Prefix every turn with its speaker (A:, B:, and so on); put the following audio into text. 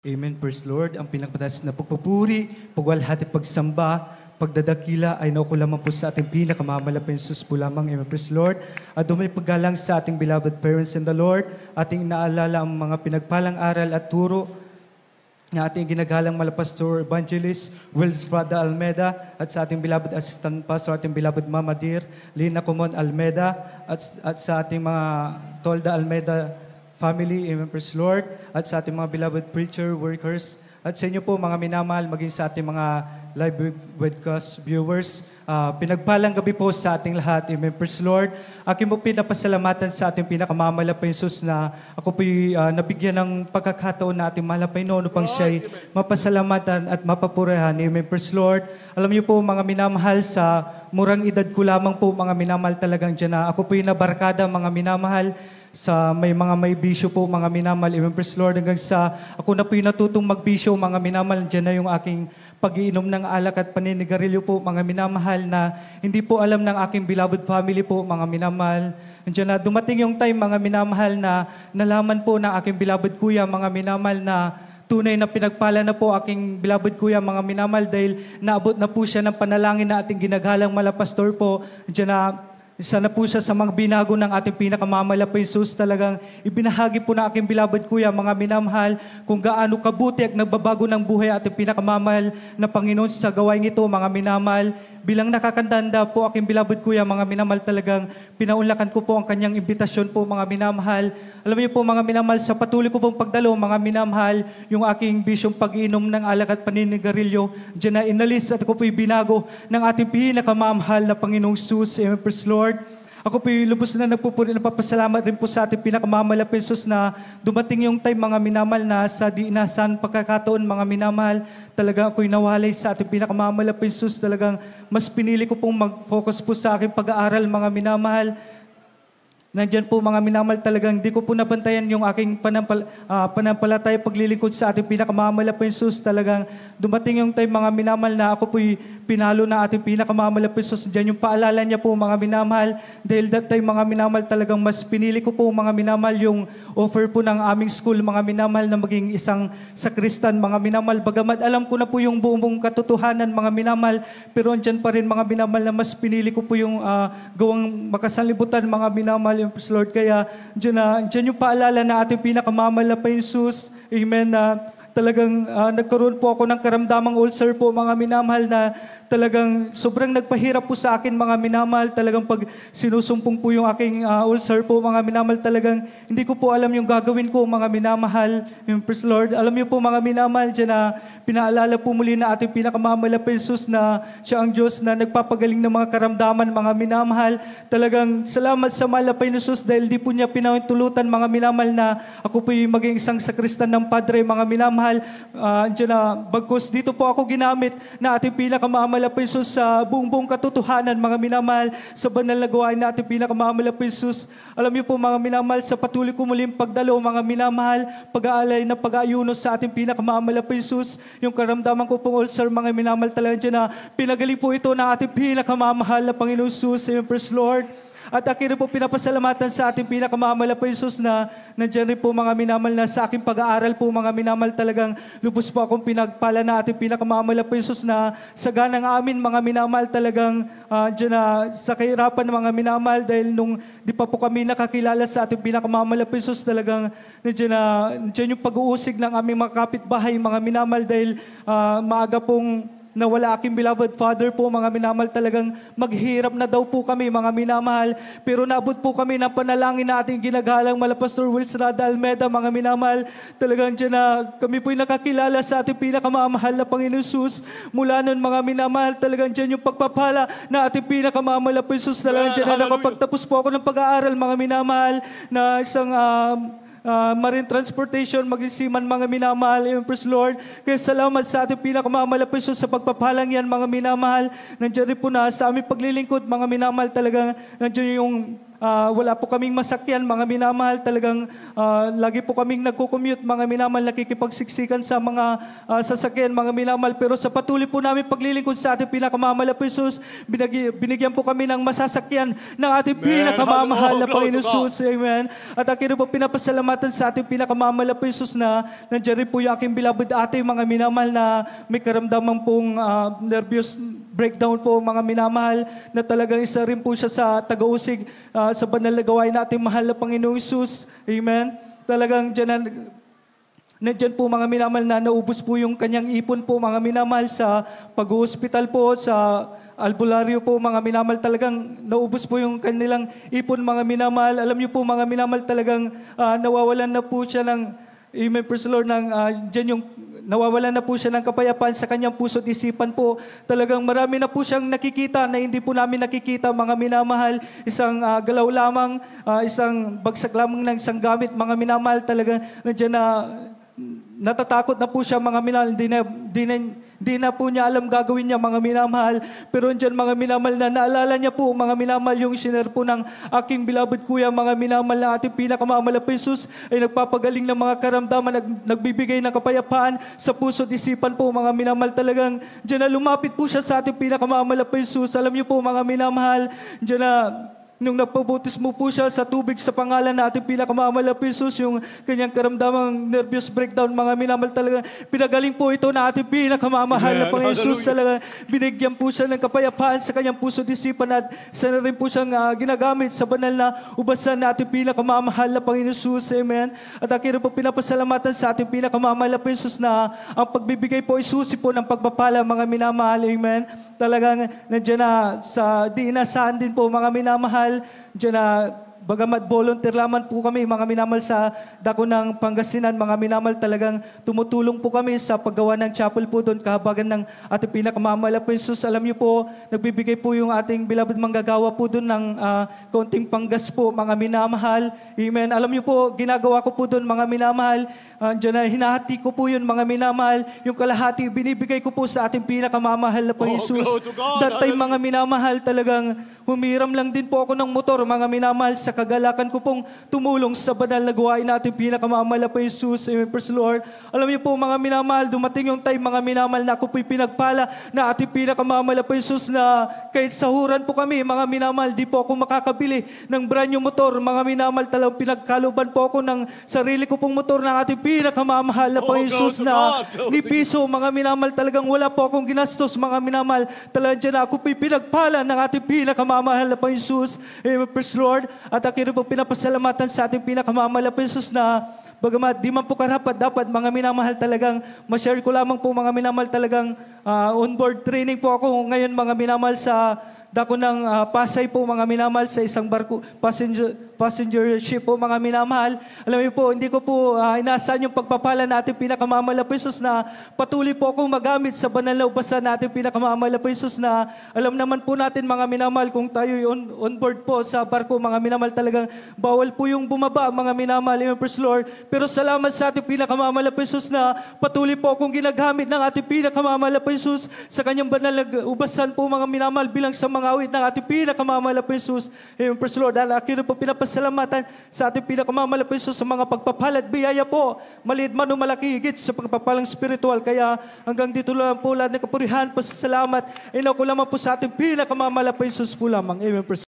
A: Amen, praise Lord. Ang pinakmataas na pagpupuri, pagwalhati, pagsamba, pagdadakila ay nauko lamang po sa ating pinakamamalaking Sus po lamang. Amen, praise Lord. At dumay paggalang sa ating beloved parents in the Lord, ating naalala ang mga pinagpalang aral at turo na ating ginagalang malapastor Evangelist Wills Rada Almeda at sa ating beloved assistant pastor, ating beloved Mama Dear Lina Comon Almeda at sa ating mga Tolda Almeda family, amen, praise Lord, at sa ating mga beloved preacher, workers, at sa inyo po mga minamahal, maging sa ating mga live webcast viewers. Pinagpalang gabi po sa ating lahat, amen, praise Lord. Aking po pinapasalamatan sa ating pinakamamalaking Sus na ako po'y nabigyan ng pagkakataon na ating malapay noon upang siya'y mapasalamatan at mapapurihan, amen, praise Lord. Alam niyo po mga minamahal, sa murang edad ko lamang po mga minamahal talagang dyan na ako po'y nabarkada mga minamahal sa may bisyo po mga minamahal, amen, praise Lord, hanggang sa ako na po'y natutong magbisyo mga minamahal, dyan na yung aking pag-iinom ng alak at paninigarilyo po mga minamahal na hindi po alam ng aking beloved family po mga minamahal. Dyan na dumating yung time mga minamahal na nalaman po ng aking beloved kuya mga minamahal na tunay na pinagpala na po aking beloved kuya mga minamahal dahil naabot na po siya ng panalangin na ating ginagalang malapastor po. Dyan na isa na po siya sa mga binago ng ating pinakamamalaking Sus. Talagang ibinahagi po na aking beloved kuya, mga minamahal, kung gaano kabuti at nagbabago ng buhay ating pinakamamahal na Panginoon sa gawain ito, mga minamahal. Bilang nakakandanda po aking beloved kuya, mga minamahal, talagang pinaunlakan ko po ang kanyang imbitasyon po, mga minamahal. Alam niyo po, mga minamahal, sa patuloy ko pong pagdalo, mga minamahal, yung aking bisyong pag-inom ng alak at paninigarilyo, dyan na inalis at ako po'y binago ng ating pinakamamahal na Panginoong Sus. Amen, praise Lord. Ako po'y lubos na nagpupuri, napapasalamat rin po sa ating pinakamamalaking Sus na dumating yung time mga minamahal na sa di inasan pagkakataon mga minamahal, talaga ako'y nawalay sa ating pinakamamalaking Sus. Talagang mas pinili ko pong mag-focus po sa aking pag-aaral mga minamahal. Nandyan po mga minamahal, talagang di ko po nabantayan yung aking panampalataya paglilingkod sa ating pinakamamalaking Sus. Talagang dumating yung time mga minamahal na ako po'y pinalo na ating pinakamamalaking Sus. Diyan yung paalala niya po mga minamahal. Dahil that time mga minamahal, talagang mas pinili ko po mga minamahal yung offer po ng aming school mga minamahal na maging isang sakristan mga minamahal. Bagamat alam ko na po yung buong katotohanan mga minamahal, pero andyan pa rin mga minamahal na mas pinili ko po yung gawang makasalibutan mga minamahal, yung Lord. Kaya dyan yung paalala na ating pinakamamalaking Sus. Amen. Na talagang nagkaroon po ako ng karamdamang ulcer po mga minamahal na talagang sobrang nagpahirap po sa akin mga minamahal. Talagang pag sinusumpong po yung aking ulcer po mga minamahal, talagang hindi ko po alam yung gagawin ko mga minamahal. Yung praise Lord. Alam niyo po mga minamahal, dyan na pinaalala po muli na ating pinakamamalaking Sus na siya ang Diyos na nagpapagaling ng mga karamdaman mga minamahal. Talagang salamat sa malapain na Sus dahil di po niya pinahintulutan mga minamahal na ako po yung maging isang sakristan ng Padre mga minamahal. Dyan na bagkus dito po ako ginamit na ating pinakamamalaking Sus sa buong katotohanan mga minamahal, sa banal na gawain na ating pinakamamalaking Sus. Alam niyo po mga minamahal, sa patuloy ko muling pagdalo mga minamahal, pag-aalay na pag-aayuno sa ating pinakamamalaking Sus, yung karamdaman ko pong ulcer mga minamahal, talaga dyan na pinagaling po ito na ating pinakamamahal na Panginoon Sus. Amen, praise Lord. At akin rin po pinapasalamatan sa ating pinakamamalaking Sus na nandiyan rin po mga minamahal na sa aking pag-aaral po mga minamahal, talagang lubos po akong pinagpala na ating pinakamamalaking Sus na sa ganang amin mga minamahal, talagang dyan na sa kahirapan ng mga minamahal dahil nung di pa po kami nakakilala sa ating pinakamamalaking Sus, talagang nandiyan yung pag-uusig ng aming mga kapitbahay mga minamahal dahil maaga pong nawala aking beloved father po mga minamahal. Talagang maghirap na daw po kami mga minamahal, pero naabot po kami ng panalangin na ating ginagalang malapastor Wills Rada Almeda mga minamahal. Talagang dyan na kami po'y nakakilala sa ating pinakamamahal na Panginoon Sus. Mula nun mga minamahal, talagang dyan yung pagpapala na ating pinakamamalaking Sus. Talagang dyan na nakapagtapos po ako ng pag-aaral mga minamahal na isang marine transportation, magisiman mga minamahal. Amen, praise Lord. Kaya salamat sa ating pinakamamalaking Sus sa pagpapalang yan mga minamahal. Nandiyan rin po na sa aming paglilingkod mga minamahal, talagang nandiyan yung wala po kaming masakyan, mga minamahal. Talagang lagi po kaming nagko-commute, mga minamahal, nakikipagsiksikan sa mga sasakyan, mga minamahal. Pero sa patuloy po namin paglilingkod sa ating pinakamamahal na Panginoon, binigyan po kami ng masasakyan ng ating pinakamamahal na Panginoon Jesus. Amen. At akin po pinapasalamatan sa ating pinakamamahal na Panginoon na nandiyan rin po yung aking beloved ate, mga minamahal, na may karamdaman pong nervous breakdown po, mga minamahal, na talagang isa rin po siya sa taga-usig sa banal na gawain natin mahal na Panginoong Jesus. Amen. Talagang nandiyan po, mga minamahal, na naubos po yung kanyang ipon po, mga minamahal, sa pag-hospital po, sa albularyo po, mga minamahal. Talagang naubos po yung kanilang ipon, mga minamahal. Alam niyo po, mga minamahal, talagang nawawalan na po siya ng, amen, praise the Lord, nawawalan na po siya ng kapayapaan sa kanyang puso at isipan po. Talagang marami na po siyang nakikita na hindi po namin nakikita, mga minamahal. Isang galaw lamang, isang bagsak lamang ng isang gamit, mga minamahal. Talagang nandiyan na natatakot na po siya, mga minamahal. Hindi na po niya alam gagawin niya, mga minamahal. Pero andyan, mga minamahal, na naalala niya po, mga minamahal, yung shiner po ng aking beloved kuya, mga minamahal, na ating pinakamamahal na Jesus ay nagpapagaling ng mga karamdaman, nagbibigay ng kapayapaan sa puso at isipan po, mga minamahal. Talagang dyan na lumapit po siya sa ating pinakamamahal na Jesus. Alam niyo po, mga minamahal, dyan na nung nagpabutis mo po siya sa tubig sa pangalan na ating pinakamamahal na Jesus, yung kanyang karamdamang nervous breakdown, mga minamahal, talaga pinagaling po ito na ating pinakamamahal na Panginoon Jesus. Talaga binigyan po siya ng kapayapaan sa kanyang puso at isipan, at isa na rin po siyang ginagamit sa banal na ubasan na ating pinakamamahal na Panginoon Jesus. Amen. At akin po pinapasalamatan sa ating pinakamamahal na Panginoon Jesus na ang pagbibigay po ay susi po ng pagpapala, mga minamahal. Amen. Talagang nandiyan na sa di inasahan din po, mga minamahal. Diyan na, bagamat volunteer lamang po kami, mga minamahal, sa dako ng Pangasinan, mga minamahal, talagang tumutulong po kami sa paggawa ng chapel po doon, kahabagan ng ating pinakamamahal na Jesus. Alam niyo po, nagbibigay po yung ating beloved manggagawa po doon ng kaunting panggas po, mga minamahal. Amen. Alam niyo po, ginagawa ko po doon, mga minamahal, diyan na hinahati ko po yun, mga minamahal. Yung kalahati, binibigay ko po sa ating pinakamamahal na Jesus. That time, mga minamahal, talagang humiram lang din po ako ng motor, mga minamahal, sa kagalakan ko pong tumulong sa banal na gawain natin pinakamamahal na Jesus. Amen, praise the Lord. Alam niyo po, mga minamahal, dumating yung time, mga minamahal, na ako po'y pinagpala na ating pinakamamahal na Jesus, na kahit sahuran po kami, mga minamahal, di po ako makakabili ng brand new motor, mga minamahal. Talagang pinagkaluban po ako ng sarili ko pong motor ng ating pinakamamahal na Jesus, na ni piso, mga minamahal. Talagang wala po akong ginastos, mga minamahal. Talagang dyan na ako po'y pinagpala ng ating pinakamamahal na Jesus. Amen, praise the Lord. At akin po pinapasalamatan sa ating pinakamamahal na Jesus, na bagamat di man po karapat-dapat, mga minamahal, talagang ma-share ko lamang po, mga minamahal, talagang on-board training po ako ngayon, mga minamahal, sa dako ng Pasay po, mga minamahal, sa isang barko, passenger ship po, mga minamahal. Alam niyo po, hindi ko po inaasahan yung pagpapala natin pinakamamahal na Jesus, na patuloy po akong magamit sa banal na ubasan natin pinakamamahal na Jesus, na alam naman po natin, mga minamahal, kung tayo on board po sa barko, mga minamahal, talagang bawal po yung bumaba, mga minamahal. Amen, praise the Lord. Pero salamat sa ating pinakamamahal na Jesus, na patuloy po akong ginagamit ng ating pinakamamahal na Jesus sa kanyang banal na ubasan po, mga minamahal, bilang sa mga awit ng ating pinakamamahal na Jesus. Amen, praise the Lord. Dahil akin po pinapasalamatan sa ating pinakamamahal na Jesus sa mga pagpapalat, biyaya po, maliit man o malaki, higit sa pagpapalang spiritual. Kaya hanggang dito lang po lahat ng kapurihan, pasasalamat, inaw ko lamang po sa ating pinakamamahal na Jesus po lamang. Amen, praise